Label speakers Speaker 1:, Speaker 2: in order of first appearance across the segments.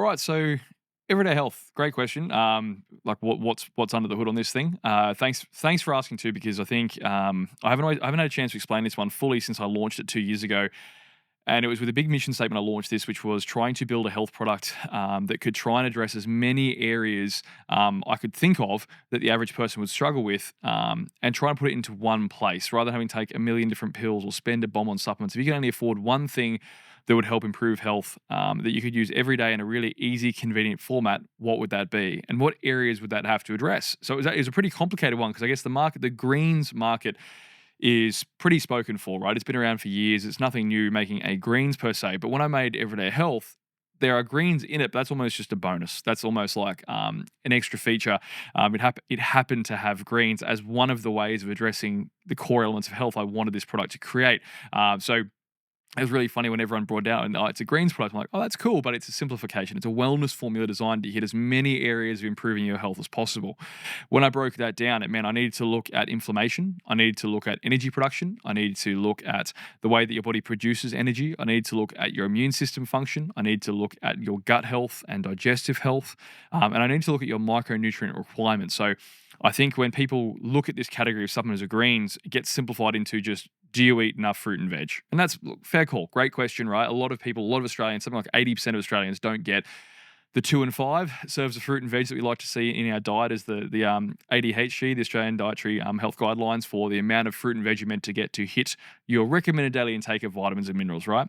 Speaker 1: right, so everyday health, great question. Like what's under the hood on this thing? Thanks for asking too, because I think I haven't had a chance to explain this one fully since I launched it 2 years ago, and it was with a big mission statement I launched this, which was trying to build a health product that could try and address as many areas I could think of that the average person would struggle with, and try and put it into one place rather than having to take a million different pills or spend a bomb on supplements. If you can only afford one thing that would help improve health, that you could use every day in a really easy, convenient format, what would that be? And what areas would that have to address? So it was a pretty complicated one because I guess the greens market is pretty spoken for, right? It's been around for years. It's nothing new making a greens per se. But when I made everyday health, there are greens in it, but that's almost just a bonus. That's almost like an extra feature. It happened to have greens as one of the ways of addressing the core elements of health I wanted this product to create. So it was really funny when everyone brought down, and it's a greens product. I'm like, oh, that's cool, but it's a simplification. It's a wellness formula designed to hit as many areas of improving your health as possible. When I broke that down, it meant I needed to look at inflammation. I needed to look at energy production. I needed to look at the way that your body produces energy. I needed to look at your immune system function. I need to look at your gut health and digestive health. And I need to look at your micronutrient requirements. So I think when people look at this category of supplements or greens, it gets simplified into just, do you eat enough fruit and veg? And that's fair call. Great question, right? A lot of people, a lot of Australians, something like 80% of Australians don't get the 2 and 5 serves of fruit and veg that we like to see in our diet as the ADHD, the Australian Dietary Health Guidelines, for the amount of fruit and veg you're meant to get to hit your recommended daily intake of vitamins and minerals, right?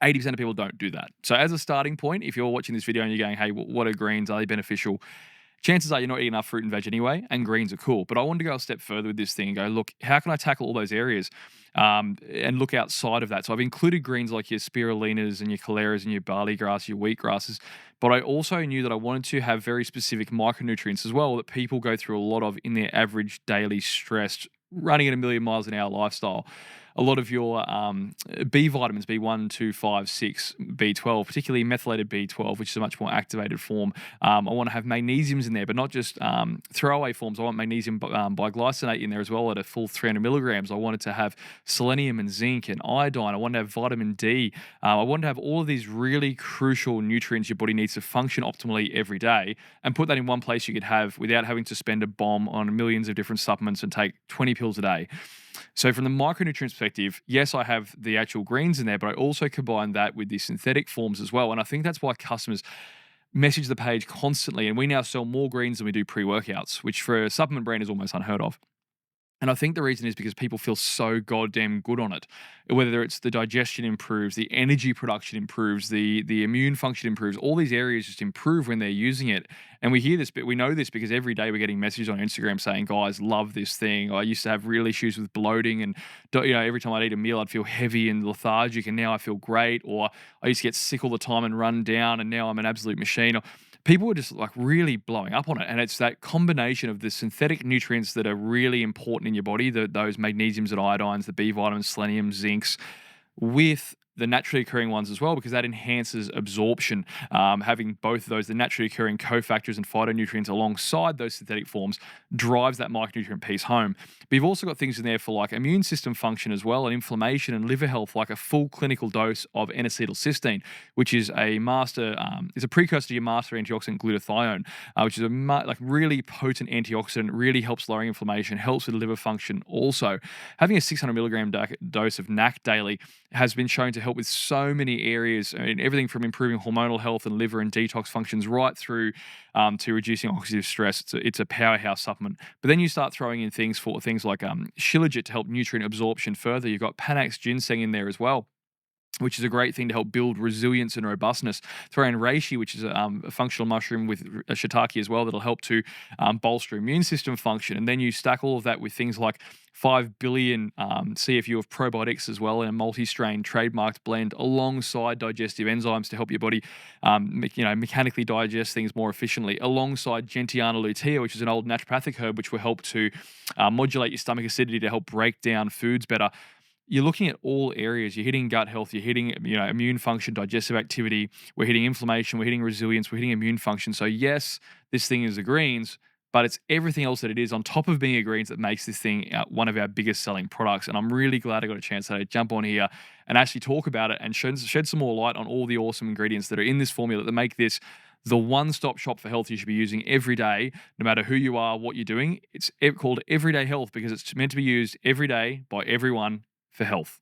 Speaker 1: 80% of people don't do that. So as a starting point, if you're watching this video and you're going, hey, what are greens? Are they beneficial? Chances are you're not eating enough fruit and veg anyway, and greens are cool. But I wanted to go a step further with this thing and go, look, how can I tackle all those areas and look outside of that? So I've included greens like your spirulinas and your caleras and your barley grass, your wheat grasses. But I also knew that I wanted to have very specific micronutrients as well that people go through a lot of in their average daily stressed, running at a million miles an hour lifestyle. A lot of your B vitamins, B1, 2, 5, 6, B12, particularly methylated B12, which is a much more activated form. I want to have magnesiums in there, but not just throwaway forms. I want magnesium glycinate in there as well at a full 300 milligrams. I wanted to have selenium and zinc and iodine. I wanted to have vitamin D. I wanted to have all of these really crucial nutrients your body needs to function optimally every day, and put that in one place you could have without having to spend a bomb on millions of different supplements and take 20 pills a day. So from the micronutrients perspective, yes, I have the actual greens in there, but I also combine that with the synthetic forms as well. And I think that's why customers message the page constantly. And we now sell more greens than we do pre-workouts, which for a supplement brand is almost unheard of. And I think the reason is because people feel so goddamn good on it. Whether it's the digestion improves, the energy production improves, the immune function improves, all these areas just improve when they're using it. And we hear this, but we know this because every day we're getting messages on Instagram saying, guys, love this thing. I used to have real issues with bloating, and every time I'd eat a meal, I'd feel heavy and lethargic, and now I feel great. Or I used to get sick all the time and run down, and now I'm an absolute machine. People were just like really blowing up on it. And it's that combination of the synthetic nutrients that are really important in your body, those magnesiums and iodines, the B vitamins, selenium, zincs, with the naturally occurring ones as well, because that enhances absorption. Having both of those, the naturally occurring cofactors and phytonutrients alongside those synthetic forms, drives that micronutrient piece home. But you've also got things in there for like immune system function as well, and inflammation and liver health, like a full clinical dose of N-acetylcysteine, which is is a precursor to your master antioxidant glutathione, which is a really potent antioxidant, really helps lowering inflammation, helps with liver function also. Having a 600 milligram dose of NAC daily has been shown to help with so many areas, everything from improving hormonal health and liver and detox functions right through to reducing oxidative stress. It's a powerhouse supplement. But then you start throwing in things like shilajit to help nutrient absorption further. You've got panax ginseng in there as well, which is a great thing to help build resilience and robustness. Throw in reishi, which is a functional mushroom with a shiitake as well, that'll help to bolster immune system function. And then you stack all of that with things like 5 billion CFU of probiotics as well in a multi-strain trademarked blend alongside digestive enzymes to help your body mechanically digest things more efficiently, alongside Gentiana lutea, which is an old naturopathic herb which will help to modulate your stomach acidity to help break down foods better. You're looking at all areas. You're hitting gut health, you're hitting immune function, digestive activity, we're hitting inflammation, we're hitting resilience, we're hitting immune function. So yes, this thing is the greens, but it's everything else that it is on top of being ingredients that makes this thing one of our biggest selling products. And I'm really glad I got a chance to jump on here and actually talk about it and shed some more light on all the awesome ingredients that are in this formula that make this the one-stop shop for health you should be using every day, no matter who you are, what you're doing. It's called Everyday Health because it's meant to be used every day by everyone for health.